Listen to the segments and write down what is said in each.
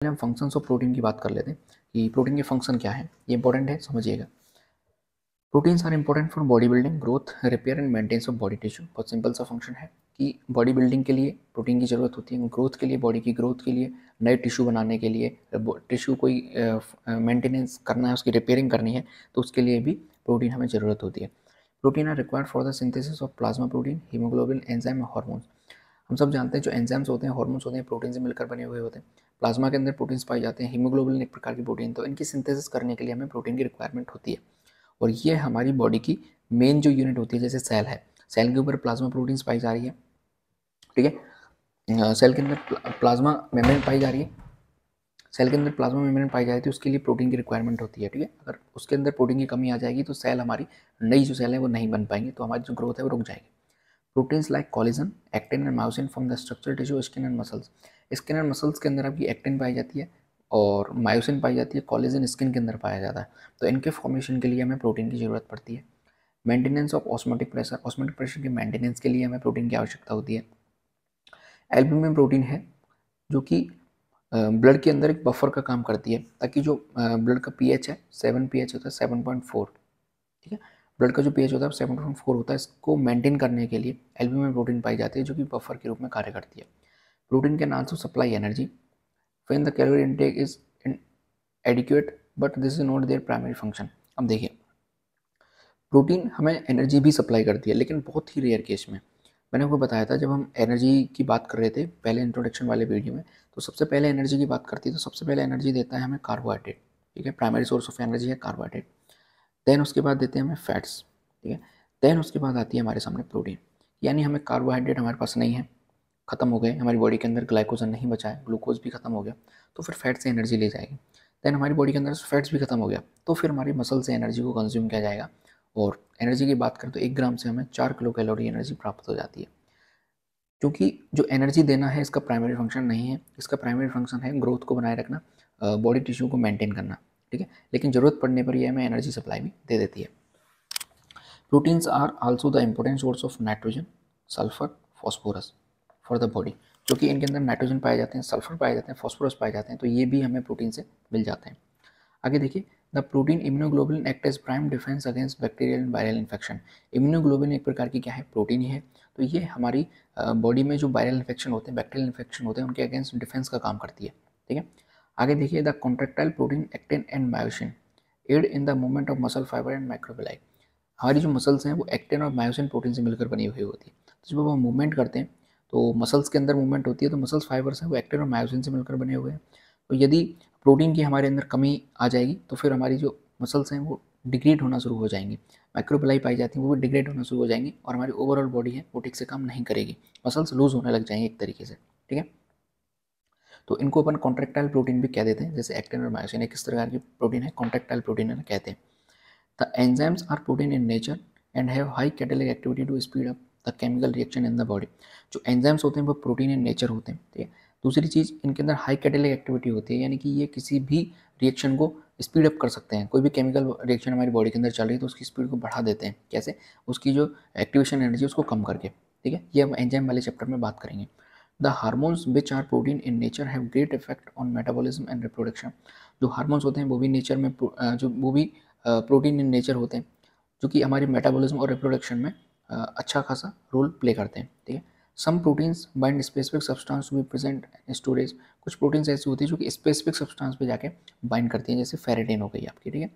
हम functions of protein की बात कर लेते हैं कि प्रोटीन के फंक्शन क्या है। ये इंपॉर्टेंट है, समझिएगा। Proteins are important for body building, growth, repair and maintenance of body tissue. बहुत सिंपल सा फंक्शन है कि बॉडी बिल्डिंग के लिए प्रोटीन की ज़रूरत होती है, ग्रोथ के लिए, बॉडी की ग्रोथ के लिए, नए टिश्यू बनाने के लिए, टिश्यू कोई मेंटेनेंस करना है, उसकी रिपेयरिंग करनी है, तो उसके लिए भी प्रोटीन हमें ज़रूरत होती है। Protein are required for the synthesis of plasma protein, haemoglobin, enzyme, hormones. हम सब जानते हैं जो एंजाइम्स होते हैं, हार्मोन्स होते हैं, प्रोटीन से मिलकर बने हुए होते हैं। प्लाज्मा के अंदर प्रोटीन्स पाए जाते हैं, हीमोग्लोबिन एक प्रकार की प्रोटीन, तो इनकी सिंथेसिस करने के लिए हमें प्रोटीन की रिक्वायरमेंट होती है। और ये हमारी बॉडी की मेन जो यूनिट होती है, जैसे सेल है, सेल के ऊपर प्लाज्मा प्रोटीन्स पाई जा रही है, ठीक है। सेल के अंदर प्लाज्मा मेम्ब्रेन पाई जा रही है, सेल के अंदर प्लाज्मा मेम्ब्रेन पाई जाती है, उसके लिए प्रोटीन की रिक्वायरमेंट होती है, ठीक है। अगर उसके अंदर प्रोटीन की कमी आ जाएगी तो सेल हमारी, नई जो सेल है वो नहीं बन पाएंगी, तो हमारी जो ग्रोथ है वो रुक जाएगी। Proteins like collagen, actin and myosin from the structural tissue, skin and muscles. Skin and muscles के अंदर आपकी एक्टिन पाई जाती है और मायोसिन पाई जाती है, कोलेजन स्किन के अंदर पाया जाता है, तो इनके फॉर्मेशन के लिए हमें प्रोटीन की ज़रूरत पड़ती है। Maintenance of osmotic pressure, osmotic pressure के मेंटेनेंस के लिए हमें प्रोटीन की आवश्यकता होती है। एल्ब्यूमिन प्रोटीन है जो कि ब्लड के अंदर एक बफर का काम करती है, ताकि जो ब्लड का पीएच है, 7 पीएच होता है, 7.4, ठीक है। ब्लड का जो पीएच होता है 7.4 होता है, इसको मेंटेन करने के लिए एल्ब्यूमिन प्रोटीन पाई जाती है, जो कि बफर के रूप में कार्य करती है। Protein can also supply energy when the calorie intake is adequate, but this is not there primary function. अब देखिए, प्रोटीन हमें एनर्जी भी सप्लाई करती है, लेकिन बहुत ही रेयर केस में। मैंने आपको बताया था जब हम एनर्जी की बात कर रहे थे पहले इंट्रोडक्शन वाले वीडियो में, तो सबसे पहले एनर्जी की बात करती है, तो सबसे पहले एनर्जी देता है हमें कार्बोहाइड्रेट, ठीक है। प्राइमरी सोर्स ऑफ एनर्जी है कार्बोहाइड्रेट। देन उसके बाद देते हैं हमें फैट्स, ठीक है। देन उसके बाद आती है हमारे सामने प्रोटीन। यानी हमें कार्बोहाइड्रेट हमारे पास नहीं है, खत्म हो गए, हमारी बॉडी के अंदर ग्लाइकोजन नहीं बचा है, ग्लूकोज भी खत्म हो गया, तो फिर फैट से एनर्जी ली जाएगी। देन हमारी बॉडी के अंदर फैट्स भी खत्म हो गया, तो फिर हमारी मसल से एनर्जी को कंज्यूम किया जाएगा। और एनर्जी की बात करें तो 1 ग्राम से हमें 4 किलो कैलोरी एनर्जी प्राप्त हो जाती है। क्योंकि जो एनर्जी देना है इसका प्राइमरी फंक्शन नहीं है, इसका प्राइमरी फंक्शन है ग्रोथ को बनाए रखना, बॉडी टिश्यू को मेंटेन करना, ठीक है। लेकिन ज़रूरत पड़ने पर ये हमें एनर्जी सप्लाई भी दे देती है। Proteins are also the important source of nitrogen, sulphur, phosphorus for the body. जो कि इनके अंदर नाइट्रोजन पाए जाते हैं, सल्फर पाए जाते हैं, फॉस्फोरस पाए जाते हैं, तो ये भी हमें प्रोटीन से मिल जाते हैं। आगे देखिए, the protein immunoglobulin act as prime defence against bacterial and viral infection. Immunoglobulin एक प्रकार की क्या है, प्रोटीन ही है, तो ये हमारी बॉडी में जो वायरल इन्फेक्शन होते हैं, बैक्टीरियल इन्फेक्शन होते हैं, उनके अगेंस्ट डिफेंस का काम करती है, ठीक है। आगे देखिए, the contractile protein actin and myosin aid in the movement of muscle fibre and microvilli. हमारी जो मसल्स हैं वो एक्टिन और मायोसिन प्रोटीन से मिलकर बनी हुई होती है, तो जब हम मूवमेंट करते हैं तो मसल्स के अंदर मूवमेंट होती है, तो मसल्स फाइबर्स हैं वो एक्टिन और मायोसिन से मिलकर बने हुए हैं। तो यदि प्रोटीन की हमारे अंदर कमी आ जाएगी तो फिर हमारी जो मसल्स हैं वो डिग्रेड होना शुरू हो जाएंगी, माइक्रोबिलाई पाई जाती हैं वो भी डिग्रेड होना शुरू हो जाएंगी, और हमारी ओवरऑल बॉडी है वो ठीक से काम नहीं करेगी, मसल्स लूज होने लग जाएंगे एक तरीके से, ठीक है। तो इनको अपन कॉन्ट्रेक्टाइल प्रोटीन भी कह देते हैं, जैसे एक्टिन और मायोसिन एक किस तरह की प्रोटीन है, कॉन्ट्रेक्टाइल प्रोटीन कहते हैं। The enzymes are protein in nature and have high catalytic activity to speed up the chemical reaction in the body। जो एंजाइम्स होते हैं वो प्रोटीन इन नेचर होते हैं, ठीक है। दूसरी चीज़, इनके अंदर हाई कैटेलिक एक्टिविटी होती है, यानी कि ये किसी भी रिएक्शन को स्पीड अप कर सकते हैं। कोई भी केमिकल रिएक्शन हमारी बॉडी के अंदर चल रही है तो उसकी स्पीड को बढ़ा देते हैं, कैसे, उसकी जो एक्टिवेशन एनर्जी उसको कम करके, ठीक है। ये हम एंजाइम वाले चैप्टर में बात करेंगे। The hormones which are protein in nature have great effect on metabolism and reproduction. जो हार्मोन्स होते हैं वो भी नेचर में जो वो भी प्रोटीन इन नेचर होते हैं, जो कि हमारे मेटाबॉलिज्म और रिप्रोडक्शन में अच्छा खासा रोल प्ले करते हैं, ठीक है। Some proteins bind specific substance to be present in storage. कुछ प्रोटीन्स ऐसी होती है जो कि स्पेसिफिक सब्सटेंस पे जाके बाइंड करती हैं, जैसे फेरेटिन हो गई आपकी, ठीक है।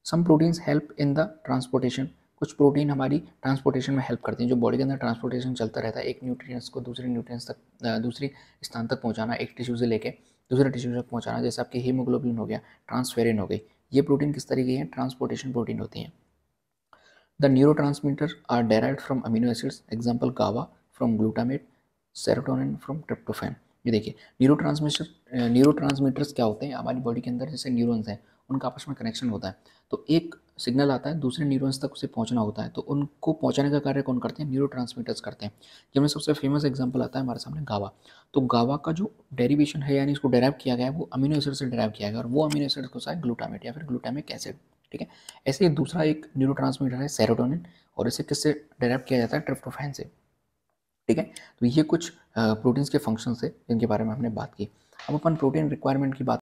Some proteins help in the transportation. कुछ प्रोटीन हमारी ट्रांसपोर्टेशन में हेल्प करती हैं, जो बॉडी के अंदर ट्रांसपोर्टेशन चलता रहता है, एक न्यूट्रिएंट्स को दूसरे न्यूट्रिएंट्स तक, दूसरी स्थान तक पहुंचाना, एक टिश्यू से लेके दूसरे टिश्यू तक पहुंचाना, जैसे आपकी हीमोग्लोबिन हो गया, ट्रांसफेरिन हो गई, ये प्रोटीन किस तरीके हैं, ट्रांसपोर्टेशन प्रोटीन होती हैं। The neurotransmitter are derived from amino acids, example गावा from glutamate, serotonin from tryptophan. ये देखिए, न्यूरोट्रांसमीटर्स क्या होते हैं, हमारी बॉडी के अंदर जैसे न्यूरॉन्स हैं उनका आपस में कनेक्शन होता है, तो एक सिग्नल आता है दूसरे न्यूरॉन्स तक उसे पहुंचना होता है, तो उनको पहुंचाने का कार्य कौन करते हैं, न्यूरोट्रांसमीटर्स करते हैं। जिनमें सबसे फेमस एग्जांपल आता है हमारे सामने गावा। तो गावा का जो डेरिवेशन है, यानी इसको डेराइव किया गया है, वो अमीनो एसिड से डेराइव किया गया है, और वो अमीनो एसिड को सा ग्लूटामेट या फिर ग्लूटामिक एसिड, ठीक है। ऐसे ही दूसरा एक न्यूरोट्रांसमीटर है सेरोटोनिन, और इसे किससे डेराइव किया जाता है, ट्रिप्टोफैन से, ठीक है। तो ये कुछ प्रोटीन्स के फंक्शन से जिनके बारे में हमने बात की। अब अपन प्रोटीन रिक्वायरमेंट की बात